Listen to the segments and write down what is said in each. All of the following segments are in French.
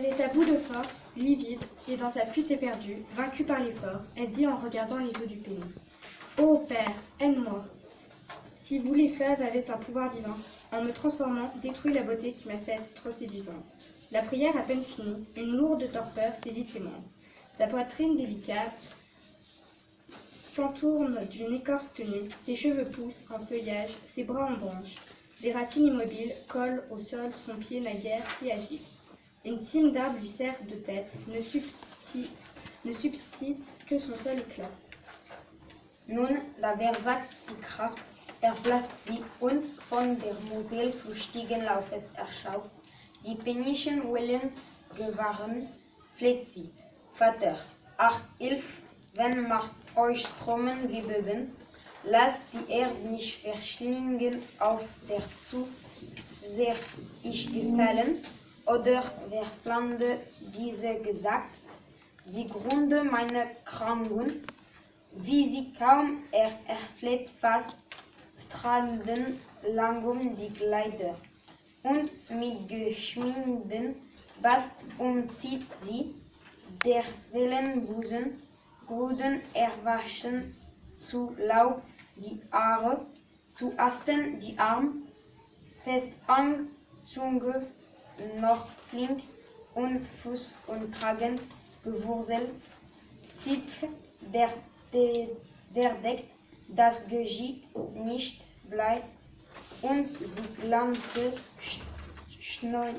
Elle est à bout de force, livide, et dans sa fuite éperdue, vaincue par l'effort, elle dit en regardant les eaux du pays. « Ô Père, aide-moi. Si vous, les fleuves, avez un pouvoir divin, en me transformant, détruis la beauté qui m'a faite trop séduisante. » La prière à peine finie, une lourde torpeur saisit ses membres. Sa poitrine délicate s'entourne d'une écorce tenue, ses cheveux poussent en feuillage, ses bras en branches. Des racines immobiles collent au sol son pied naguère si agile. Une cime d'arbre lui sert de tête, ne subsiste que son seul éclat. Nun, da versagt die Kraft, erblasst sie und von der Mosel flüchtigen Laufes erschaut, die penischen Wellen gewahren, fleht sie. Vater, ach, hilf, wenn macht euch Strömen gebeben, lasst die Erde mich verschlingen, auf der zu sehr ich gefallen, oder wer plante diese gesagt, die Gründe meiner Kranken, wie sie kaum erfleht fast, strahlten langum die Kleider, und mit geschmieden Bast umzieht sie, der Wellenbusen, Gruden erwaschen zu Laub die Haare, zu Asten die Arm, fest an Zunge noch flink und Fuß und Tragen gewurzelt, Wipfel, der deckt das Geschick nicht bleibt und sie glanze schneit.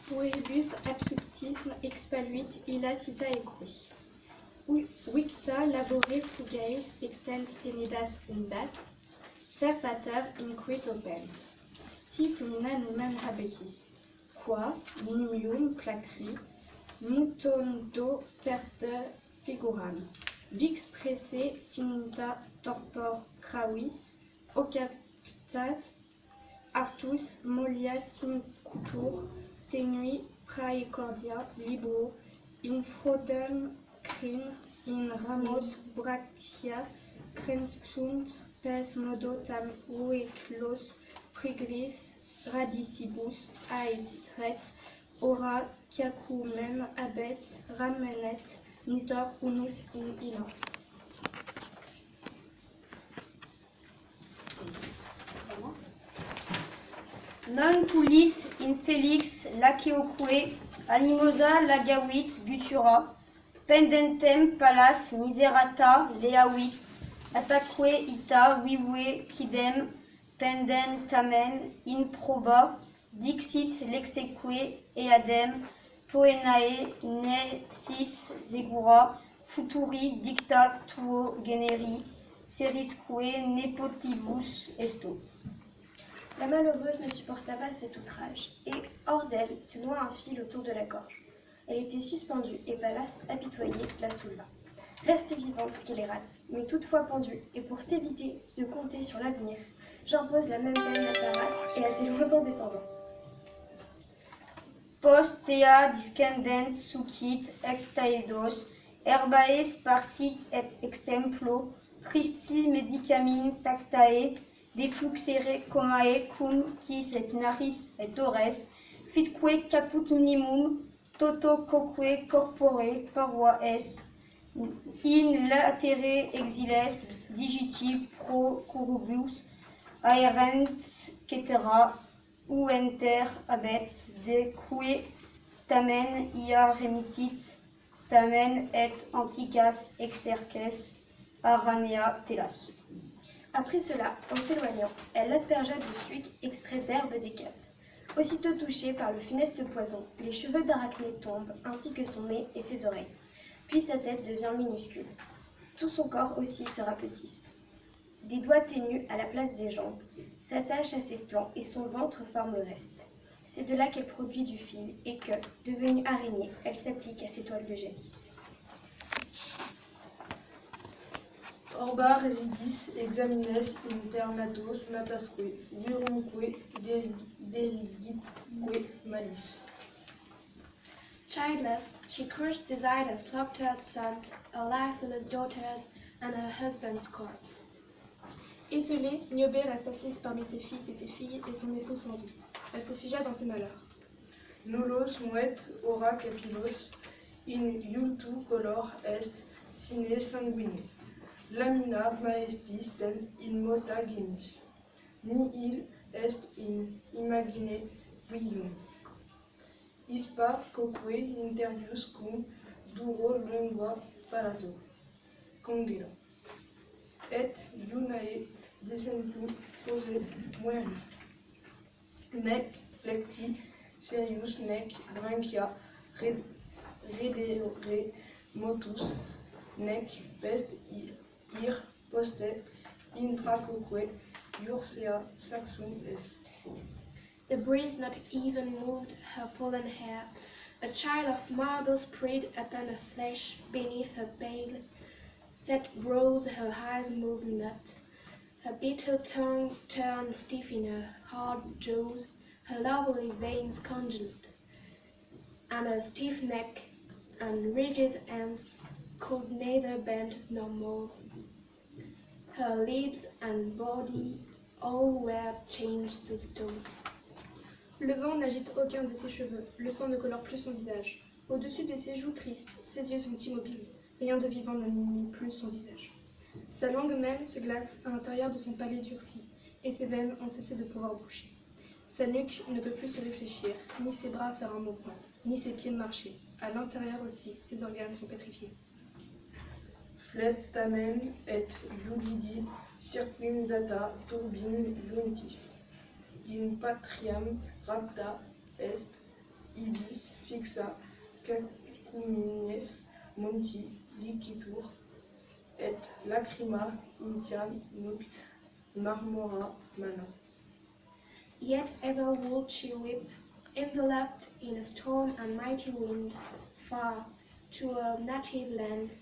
Oebus absubtisme expaluit illa cita equi. Victa labore fugaeis pectens penidas undas, fer pater inquit open. Si flumina numem habetis. Qua, nimium placri, mutondo perte figuram. Vix presse finita torpor cravis, ocapitas artus mollia sincutur, tenui praecordia libro, in frodem crin, in ramos brachia, crescunt pes modo tam ueclos prigris radicibus aetret, ora ciacumem abet ramenet, nitor unus in illa. Non tulit in felix laceoque, animosa lagavit gutura, pendentem pallas miserata leavit, attaque ita vive quidem pendentamen in proba, dixit lexeque eadem poenae ne sis segura, futuri dicta tuo generi, serisque nepotibus esto. La malheureuse ne supporta pas cet outrage, et, hors d'elle, se noua un fil autour de la gorge. Elle était suspendue, et Pallas, apitoyé, la souleva. Reste vivante, scélérate, mais toutefois pendue, et pour t'éviter de compter sur l'avenir, j'impose la même peine à ta race et à tes lointains descendants. Post tea discendens sucit ectaedos, herbae sparsit et extemplo, tristi medicamin tactae, defluxere comae cum quis et naris et ores, fitque caput minimum, toto coque corpore parua es, in latere exiles digiti pro curubus, aerent cetera, uenter abet, deque tamen ia remitit, stamen et anticas exerces, aranea telas. Après cela, en s'éloignant, elle l'aspergea de suc extrait d'herbe d'écate. Aussitôt touchée par le funeste poison, les cheveux d'Arachné tombent, ainsi que son nez et ses oreilles. Puis sa tête devient minuscule. Tout son corps aussi se rapetisse. Des doigts ténus à la place des jambes s'attachent à ses flancs et son ventre forme le reste. C'est de là qu'elle produit du fil et que, devenue araignée, elle s'applique à ses toiles de jadis. Orba residis examines internatos natasque, virumque derigitque malis. Childless, she crushed beside her slaughterred sons, her lifeless daughters, and her husband's corpse. Esselée, Niobé reste assise parmi ses fils et ses filles et son époux sans vie. Elle se figea dans ses malheurs. Nulos muet ora capilos, in iultu color est, sine sanguine. Lamina maestis tel in mota genis. Nihil est in imagine villum. Ispa coque interius cum duro lingua palato. Congela. Et iunae descentum pose mueri. Nec flecti serius nec branchia redere motus, nec pest ir poste intracoque ursea saxum est. The breeze not even moved her fallen hair. A child of marble spread upon the flesh beneath her pale. Set brows, her eyes moved not. Her bitter tongue turned stiff in her hard jaws. Her lovely veins congealed, and her stiff neck and rigid hands could neither bend nor move. Her lips and body all were changed to stone. Le vent n'agite aucun de ses cheveux, le sang ne colore plus son visage. Au-dessus de ses joues tristes, ses yeux sont immobiles, rien de vivant n'anime plus son visage. Sa langue même se glace à l'intérieur de son palais durci, et ses veines ont cessé de pouvoir boucher. Sa nuque ne peut plus se réfléchir, ni ses bras faire un mouvement, ni ses pieds marcher. À l'intérieur aussi, ses organes sont pétrifiés. Flet tamen et iulidi circumdata turbine lunti. In patriam rapta est ibis fixa cacumines monti licitur et lacrima intiam nuc marmora mana. Yet ever would she weep, enveloped in a storm and mighty wind, far to her native land,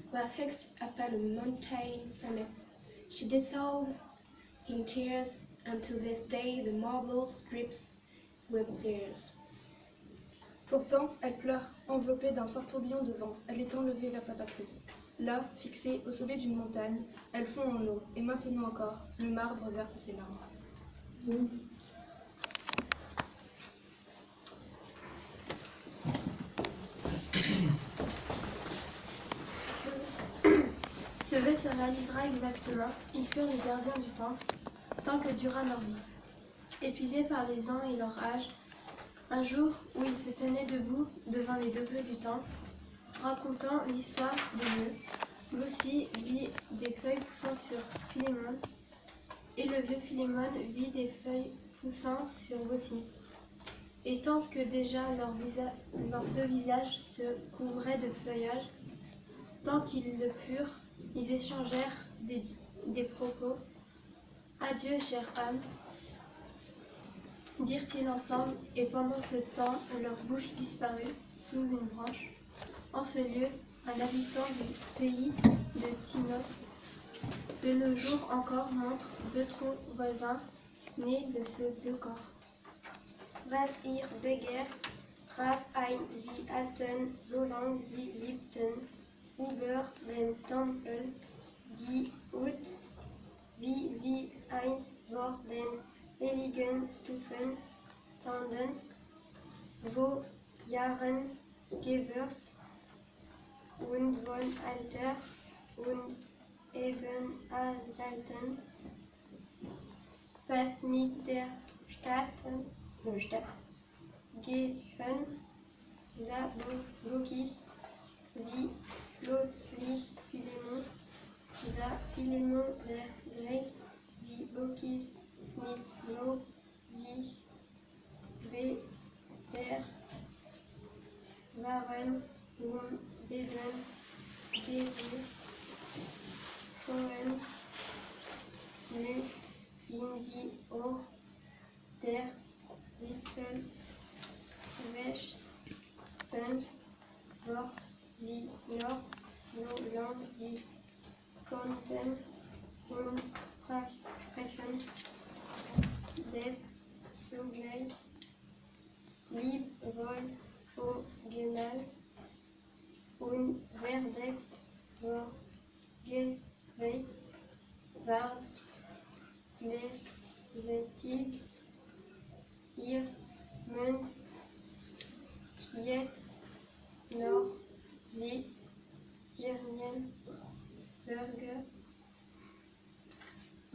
where fixed upon a mountain summit, she dissolves in tears, and to this day the marble drips with tears. Pourtant, elle pleure, enveloppée d'un fort tourbillon de vent. Elle est enlevée vers sa patrie. Là, fixée au sommet d'une montagne, elle fond en eau, et maintenant encore, le marbre verse ses larmes. Ce vœu se réalisera exactement. Ils furent les gardiens du temps, tant que dura leur vie. Épuisés par les ans et leur âge, un jour où ils se tenaient debout devant les degrés du temps, racontant l'histoire de Dieu, Baucis vit des feuilles poussant sur Philémon, et le vieux Philémon vit des feuilles poussant sur Baucis. Et tant que déjà leurs deux visages se couvraient de feuillage, tant qu'ils le purent, ils échangèrent des propos. « Adieu, chère âme », dirent-ils ensemble, et pendant ce temps, leur bouche disparut sous une branche. En ce lieu, un habitant du pays de Tinos, de nos jours encore, montre deux troncs voisins nés de ces deux corps. Was ihr begehrt, traf ein sie alten, so lang sie liebten, über den Tempel, die Hut, wie sie einst vor den heiligen Stufen standen, wo Jahren gewirkt und von Alter und eben selten, was mit der Stadt gehen, sah Baucis, wie plötzlich Philemon, sah Philemon der Greis, wie Baucis mit Lob sich bewehrt waren, eben diese Frauen nu in die Ohr der Witwen wächten, doch sie noch so lang sie konnten und sprechen, des zetig, ir, mun, kiet, nor, zit, dirnien, burger,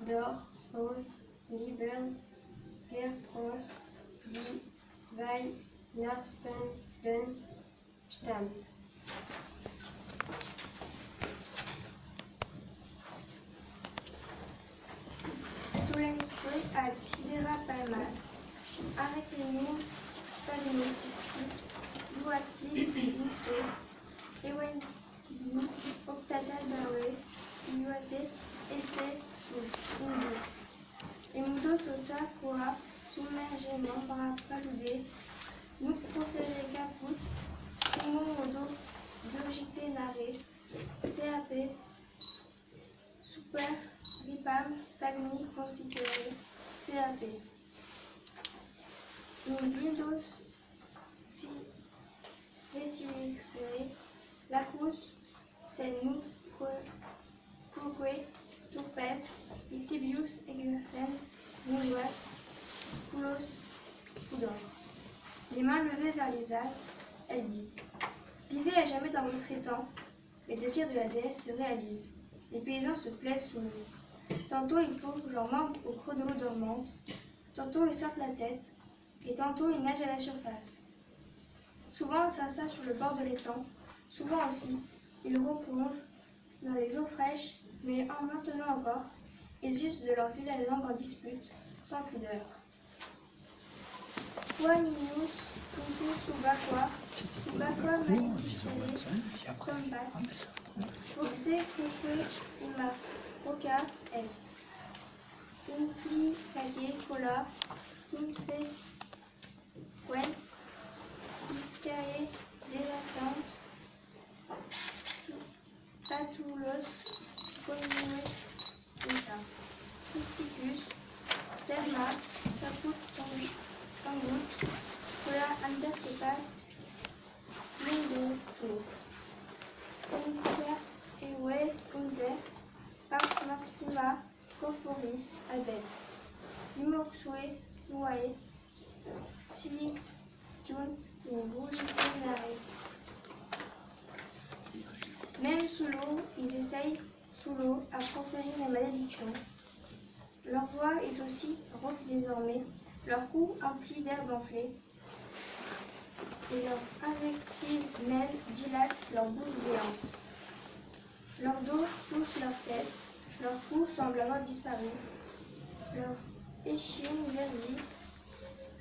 dor, os, libern, ger, pros, di, vai, narsten, den, stam. Tulense ad sidera palmas. Arrêtez-nous, stagnisti, luatis insto, eventini, octatal bawe, iuate, esse, sub, indis. Emudo tota qua, submergement, para palude, nuc profere caput, como modo, biogite nare, cap, super, ripam, stagni, considere, cap. In vindos, si resilixere, lacus, sen nu, quoque, turpes, itibius, exercen, muluas, poulos, poudor. Les mains levées vers les axes, elle dit: vivez à jamais dans votre étang, les désirs de la déesse se réalisent. Les paysans se plaisent sous l'eau. Tantôt ils plongent leurs mains au creux de l'eau dormante, tantôt ils sortent la tête, et tantôt ils nagent à la surface. Souvent ils s'installent sur le bord de l'étang, souvent aussi ils replongent dans les eaux fraîches, mais en maintenant encore, ils usent de leur vilaine langue en dispute, sans pudeur. Quaninus sinte subaqua maledicere, combat, voxe quoque ima roca est. Implicage cola, tum se quen, iscae delatante, tatulos, comune, inta. Pisticus, terma, caput tangut, cola antercepat, lindo tu. Sentia ewe unde, pars maxima, corporis, albet. Numoxue, nuae, silic, tun, rougitinare. Même sous l'eau, ils essayent, sous l'eau, à proférer la malédiction. Leur voix est aussi rauque désormais, leur cou empli d'air gonflé, et leur invective mêle dilate leur bouche béante. Leur dos touche leur tête, leur cou semble avoir disparu, leur échine verdit,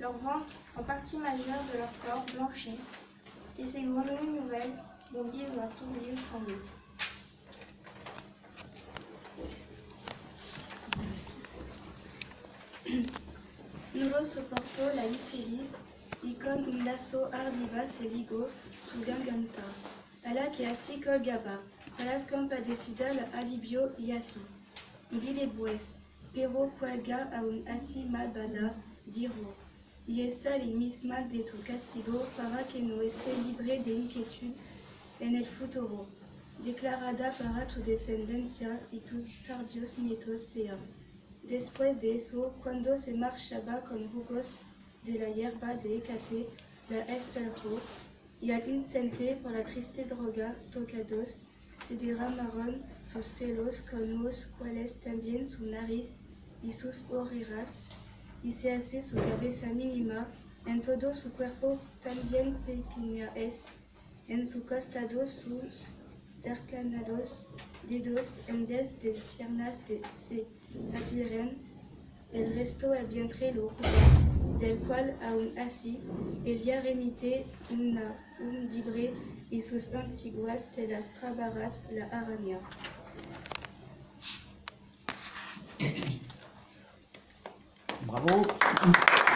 leur ventre en partie majeure de leur corps blanchi, et ces grenouilles nouvelles bondissent dans un tourbillon tremblé. Nulo sopporto la infeliz, y con un lasso ardiva se ligó su garganta, a la que así colgaba, a las compadecida la alivio y así. Y dile pues, pero cuelga aún así malvada, dirlo, y está la misma de tu castigo para que no esté libre de inquietud en el futuro, declarada para tu descendencia y tus tardíos nietos sean. Después de eso, cuando se marchaba con jugos de la hierba de Hécate, la esperó, y al instante, por la triste droga, tocados, se derramaron sus pelos con los cuales también su nariz y sus orejas, y se hace su cabeza mínima, en todo su cuerpo también pequeña es, en su costado sus tercanados dedos en vez de piernas se adhieren, el resto al vientre lo ocupa, del cual aún así ella remite un libre y sus antiguas telas trabaras la araña. Bravo.